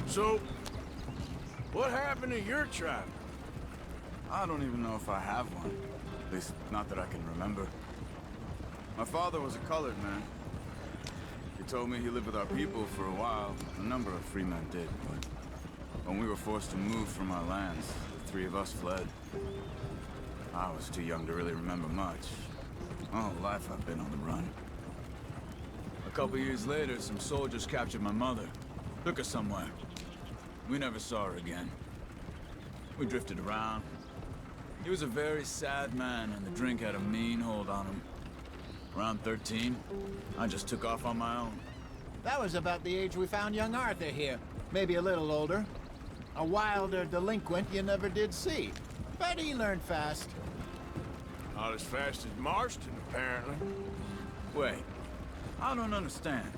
So, what happened to your tribe? I don't even know if I have one. At least, not that I can remember. My father was a colored man. He told me he lived with our people for a while. A number of free men did, but when we were forced to move from our lands, the three of us fled. I was too young to really remember much. My whole life I've been on the run. A couple years later, some soldiers captured my mother. Took her somewhere. We never saw her again. We drifted around. He was a very sad man, and the drink had a mean hold on him. Around 13, I just took off on my own. That was about the age we found young Arthur here. Maybe a little older. A wilder delinquent you never did see. But he learned fast. Not as fast as Marston, apparently. Wait, I don't understand.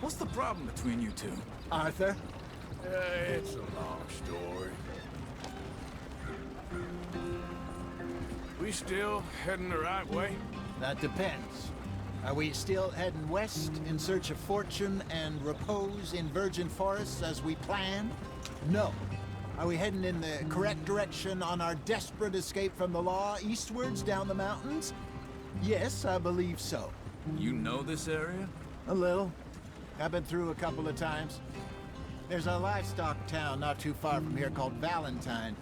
What's the problem between you two? Arthur? It's a long story. We still heading the right way? That depends. Are we still heading west in search of fortune and repose in virgin forests as we planned? No. Are we heading in the correct direction on our desperate escape from the law eastwards down the mountains? Yes, I believe so. You know this area? A little. I've been through a couple of times. There's a livestock town not too far from here called Valentine.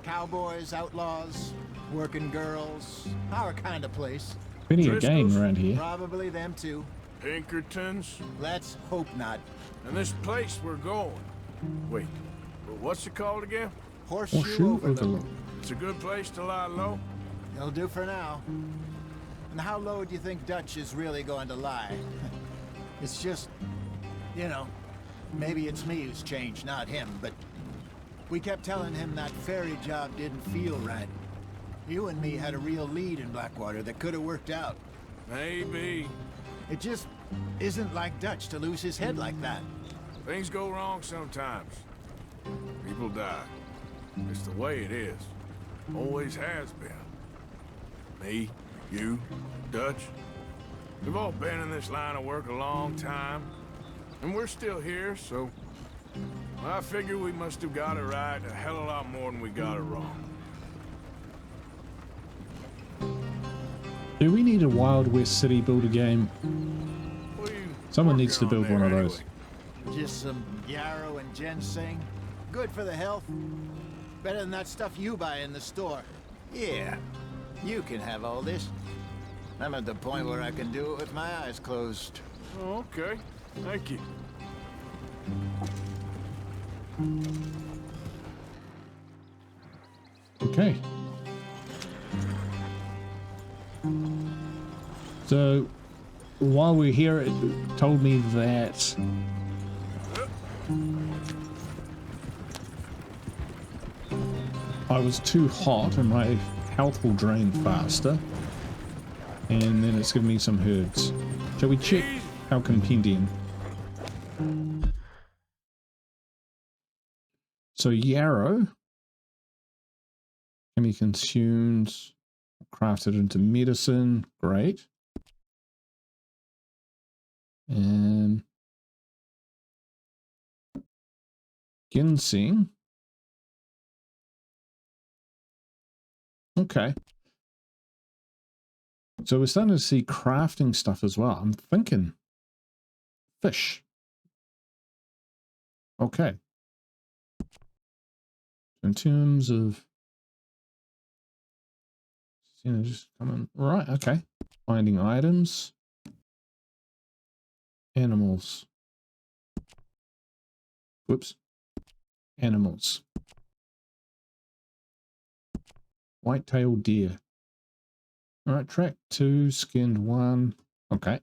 Cowboys, outlaws, working girls, our kind of place. Plenty of gang around here. Probably them too. Pinkertons? Let's hope not. And this place we're going. Wait, what's it called again? Horseshoe Overlook. It's a good place to lie low? It'll do for now. And how low do you think Dutch is really going to lie? It's just, you know, maybe it's me who's changed, not him, but we kept telling him that ferry job didn't feel right. You and me had a real lead in Blackwater that could have worked out. Maybe. It just isn't like Dutch to lose his head like that. Things go wrong sometimes. People die. It's the way it is. Always has been. Me, you, Dutch. We've all been in this line of work a long time. And we're still here, so... I figure we must have got it right a hell of a lot more than we got it wrong. Do we need a Wild West City builder game? Someone needs to build one of those. Just some yarrow and ginseng. Good for the health. Better than that stuff you buy in the store. Yeah, you can have all this. I'm at the point where I can do it with my eyes closed. Oh, okay. Thank you. Okay. So, while we're here, it told me that I was too hot and my health will drain faster. And then it's giving me some herbs. Shall we check our compendium? So yarrow can be consumed, crafted into medicine. Great. And ginseng. Okay. So we're starting to see crafting stuff as well. I'm thinking fish. Okay. In terms of, you know, just coming right. Okay. Finding items. Animals. Whoops. Animals. White-tailed deer. All right, track 2, skinned 1. Okay.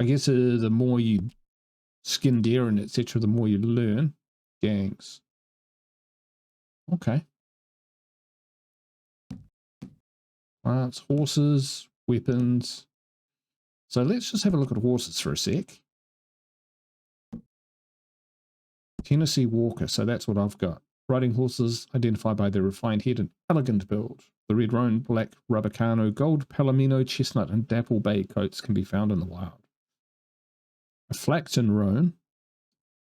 I guess the more you skin deer and etc., the more you learn. Gangs. Okay. Plants, horses, weapons. So let's just have a look at horses for a sec. Tennessee Walker, so that's what I've got. Riding horses identified by their refined head and elegant build. The red roan, black Rabicano, gold Palomino, chestnut, and dapple bay coats can be found in the wild. A Flaxen roan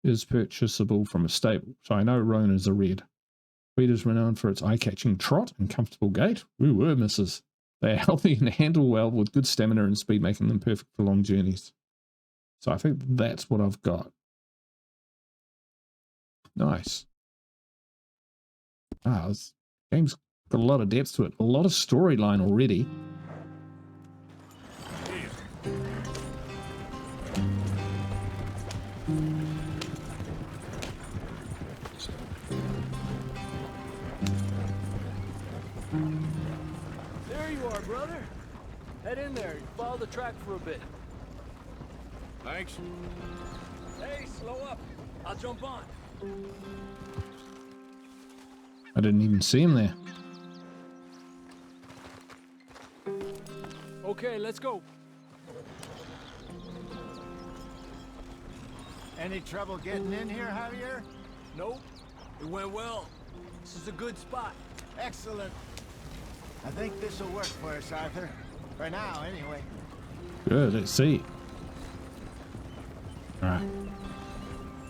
is purchasable from a stable, so I know roan is a red. Breed is renowned for its eye-catching trot and comfortable gait. Ooh, missus. They are healthy and handle well with good stamina and speed, making them perfect for long journeys. So I think that's what I've got. Nice. This game's got a lot of depth to it. A lot of storyline already. There you are, brother. Head in there. Follow the track for a bit. Thanks. Hey, slow up. I'll jump on. I didn't even see him there. Okay, let's go. Any trouble getting in here, Javier? Nope. It went well. This is a good spot. Excellent. I think this will work for us, Arthur. For now, anyway. Good, let's see. Alright.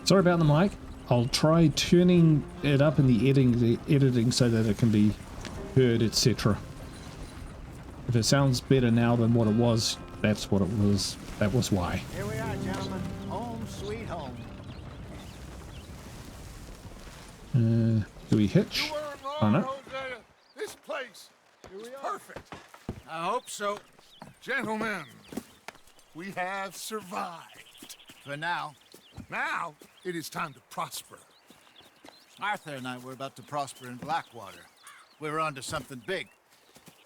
Sorry about the mic. I'll try turning it up in the editing so that it can be heard, etc. If it sounds better now than what it was, that's what it was. That was why. Here we are, gentlemen. Home sweet home. Do we hitch? Oh no. Hosea. This place is perfect. I hope so. Gentlemen, we have survived. For now. Now, it is time to prosper. Arthur and I were about to prosper in Blackwater. We were onto something big.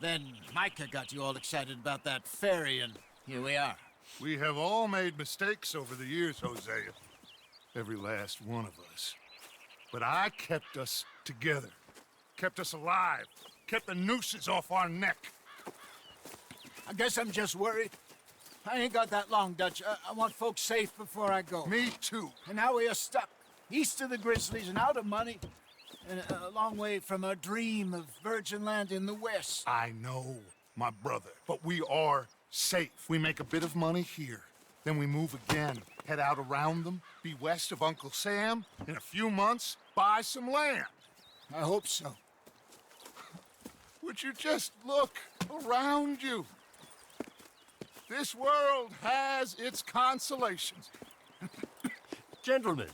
Then Micah got you all excited about that ferry, and here we are. We have all made mistakes over the years, Hosea. Every last one of us. But I kept us together. Kept us alive. Kept the nooses off our neck. I guess I'm just worried. I ain't got that long, Dutch. I want folks safe before I go. Me too. And now we are stuck. East of the Grizzlies and out of money. And a long way from our dream of virgin land in the west. I know, my brother. But we are safe. We make a bit of money here. Then we move again. Head out around them. Be west of Uncle Sam. In a few months, buy some land. I hope so. Would you just look around you? This world has its consolations. Gentlemen,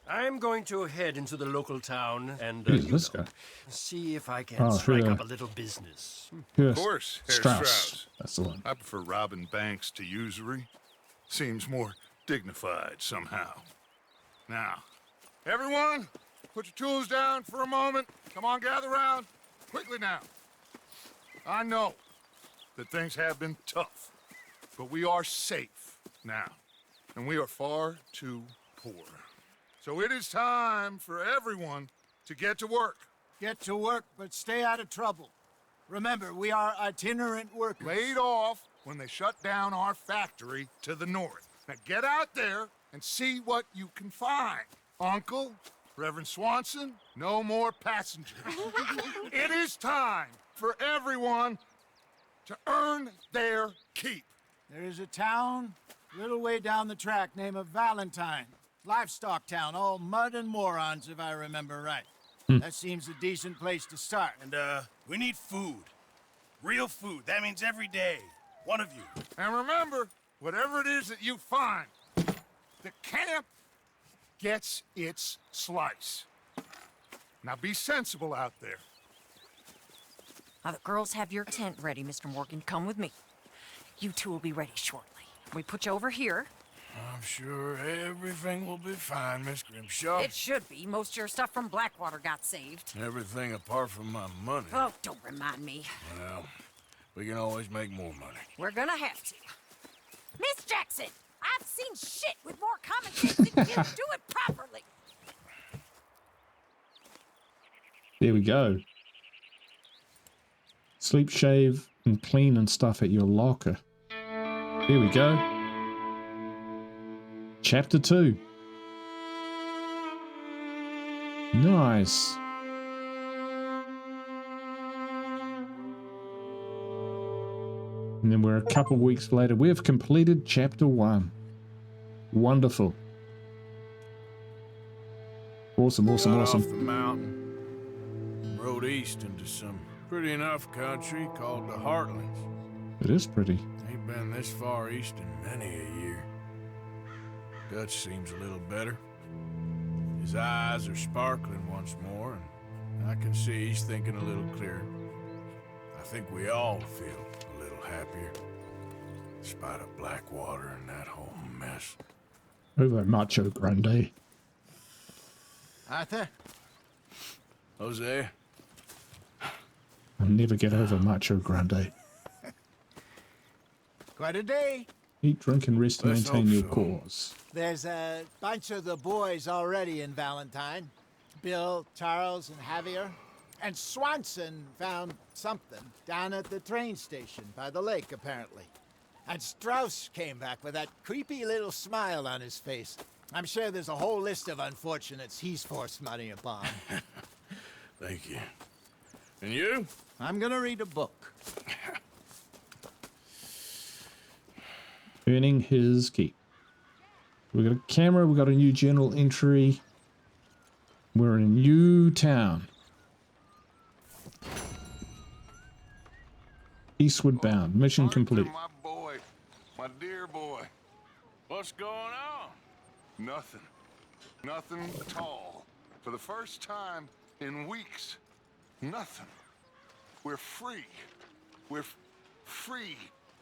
I'm going to head into the local town and Who's this guy? see if I can strike up a little business. Of course, Herr Strauss. That's the one. I prefer robbing banks to usury. Seems more dignified somehow. Now, everyone, put your tools down for a moment. Come on, gather round. Quickly now. I know that things have been tough, but we are safe now, and we are far too poor. So it is time for everyone to get to work. Get to work, but stay out of trouble. Remember, we are itinerant workers. Laid off when they shut down our factory to the north. Now get out there and see what you can find. Uncle, Reverend Swanson, no more passengers. It is time for everyone to earn their keep. There is a town a little way down the track named Valentine. Livestock town, all mud and morons, if I remember right. That seems a decent place to start. And, we need food. Real food. That means every day. One of you. And remember, whatever it is that you find, the camp gets its slice. Now be sensible out there. Now the girls have your tent ready, Mr. Morgan. Come with me. You two will be ready shortly. We put you over here. I'm sure everything will be fine, Miss Grimshaw. It should be. Most of your stuff from Blackwater got saved. Everything apart from my money. Oh, don't remind me. Well, we can always make more money. We're gonna have to. Miss Jackson, I've seen shit with more common sense than you. Do it properly. There we go. Sleep, shave, and clean and stuff at your locker. There we go. Chapter 2. Nice. And then we're a couple weeks later. We have completed Chapter 1. Wonderful. Awesome, awesome, Got awesome. off the mountain, rode east into some Pretty enough country called the Heartlands. It is pretty. Ain't been this far east in many a year. Dutch seems a little better. His eyes are sparkling once more, and I can see he's thinking a little clearer. I think we all feel a little happier, in spite of Blackwater and that whole mess. Over Macho Grande. Arthur? Jose? I'll never get over Macho Grande. Quite a day. Eat, drink, and rest to Let's maintain your hope so. cause. There's a bunch of the boys already in Valentine. Bill, Charles, and Javier. And Swanson found something down at the train station by the lake, apparently. And Strauss came back with that creepy little smile on his face. I'm sure there's a whole list of unfortunates he's forced money upon. Thank you. And you? I'm gonna read a book. Earning his keep. We got a camera, we got a new journal entry. We're in a new town. Eastward bound. Mission complete. My boy, my dear boy. What's going on? Nothing. Nothing at all. For the first time in weeks. Nothing. We're free. We're free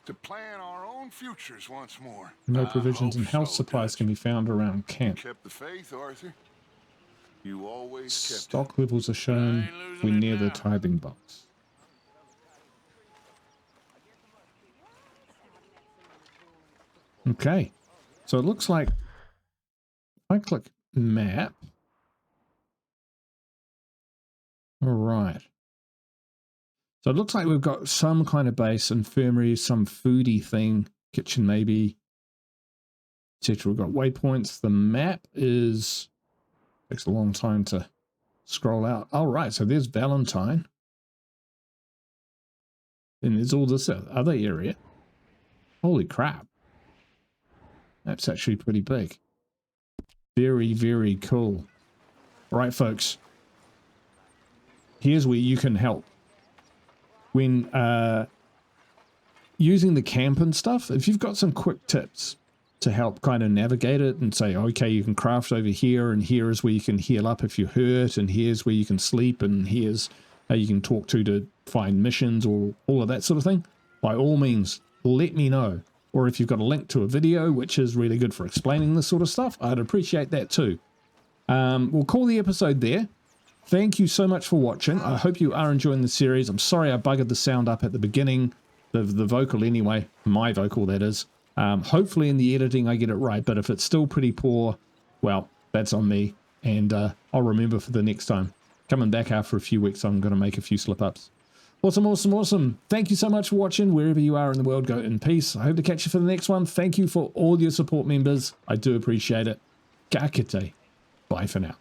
to plan our own futures once more. No provisions and health supplies can be found around camp. Kept the faith, Arthur. You always kept Stock levels are shown. We're near the tithing box. Okay, so it looks like if I click map. All right. So it looks like we've got some kind of base, infirmary, some foodie thing, kitchen maybe, etc. We've got waypoints. The map takes a long time to scroll out. All right, so there's Valentine. Then there's all this other area. Holy crap. That's actually pretty big. Very, very cool. All right, folks. Here's where you can help. When using the camp and stuff, if you've got some quick tips to help kind of navigate it and say, okay, you can craft over here, and here is where you can heal up if you're hurt, and here's where you can sleep, and here's how you can talk to find missions, or all of that sort of thing, by all means, let me know. Or if you've got a link to a video, which is really good for explaining this sort of stuff, I'd appreciate that too. We'll call the episode there. Thank you so much for watching. I hope you are enjoying the series. I'm sorry I buggered the sound up at the beginning, the vocal anyway, my vocal that is. Hopefully in the editing I get it right, but if it's still pretty poor, well, that's on me, and I'll remember for the next time. Coming back after a few weeks, I'm going to make a few slip-ups. Awesome, awesome, awesome. Thank you so much for watching. Wherever you are in the world, go in peace. I hope to catch you for the next one. Thank you for all your support, members. I do appreciate it. Ka kite. Bye for now.